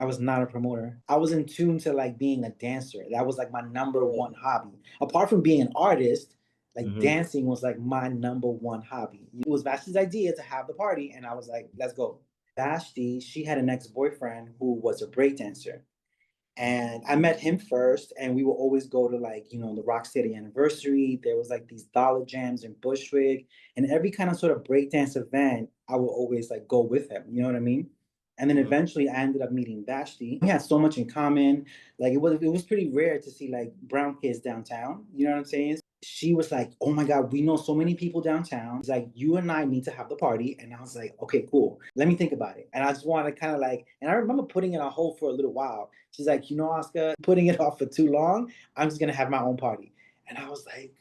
I was not a promoter. I was in tune to like being a dancer. That was like my number one hobby. Apart from being an artist, like dancing was like my number one hobby. It was Vashtie's idea to have the party, and I was like, let's go. Vashtie, she had an ex-boyfriend who was a breakdancer. And I met him first, and we would always go to like, the Rock City anniversary. There was like these dollar jams in Bushwick, and every kind of sort of breakdance event, I would always like go with him. You know what I mean? And then eventually I ended up meeting Vashtie. We had so much in common. Like it was pretty rare to see like brown kids downtown. You know what I'm saying? She was like, "Oh my God, we know so many people downtown. It's like, you and I need to have the party." And I was like, "Okay, cool. Let me think about it." And I just wanted to kind of like, and I remember putting it on hold for a little while. She's like, "Oscar, putting it off for too long. I'm just going to have my own party." And I was like,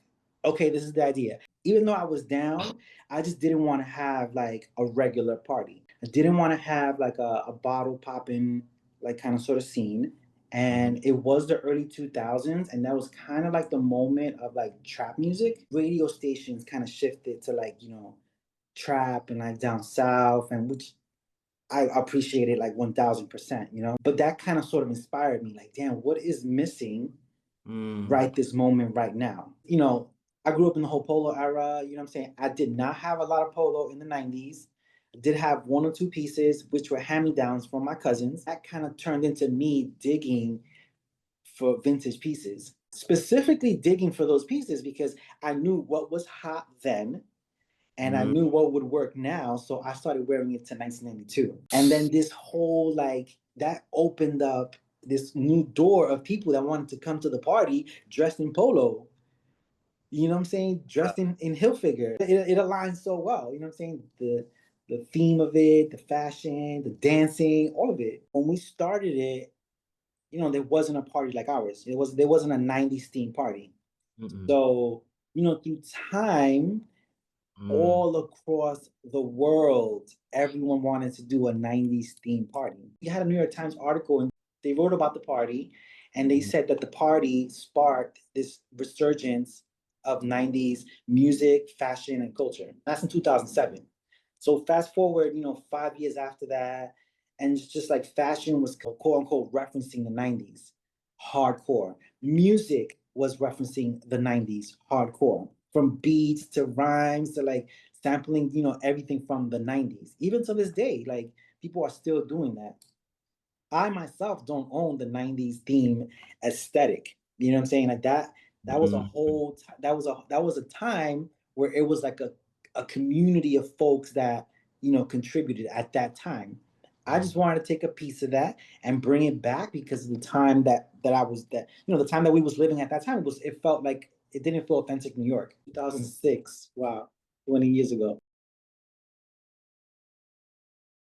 "Okay, this is the idea." Even though I was down, I just didn't want to have like a regular party. I didn't want to have like a bottle popping, like kind of sort of scene. And it was the early 2000s, and that was kind of like the moment of like trap music. Radio stations kind of shifted to like, trap and like down south, and which I appreciated like 1000%. But that kind of sort of inspired me, like, damn, what is missing right this moment right now? I grew up in the whole polo era. You know what I'm saying? I did not have a lot of polo in the 90s. I did have one or two pieces, which were hand me downs from my cousins. That kind of turned into me digging for vintage pieces, specifically digging for those pieces because I knew what was hot then and I knew what would work now. So I started wearing it to 1992. And then this whole like that opened up this new door of people that wanted to come to the party dressed in polo. You know what I'm saying? Dressed in Hilfiger. It aligns so well. You know what I'm saying? The theme of it, the fashion, the dancing, all of it. When we started it, there wasn't a party like ours. There wasn't a 90s theme party. So, through time, all across the world, everyone wanted to do a 90s theme party. You had a New York Times article and they wrote about the party and they said that the party sparked this resurgence of 90s music, fashion, and culture. That's in 2007. So fast forward, 5 years after that, and it's just like fashion was quote unquote referencing the 90s hardcore. Music was referencing the 90s hardcore. From beats to rhymes to like sampling, everything from the 90s. Even to this day, like people are still doing that. I myself don't own the 90s theme aesthetic. You know what I'm saying? Like that was a whole that was a time where it was like a community of folks that, contributed at that time. I just wanted to take a piece of that and bring it back because of the time that I was that, the time that we was living at that time it felt like it didn't feel authentic New York. 2006. Wow. 20 years ago.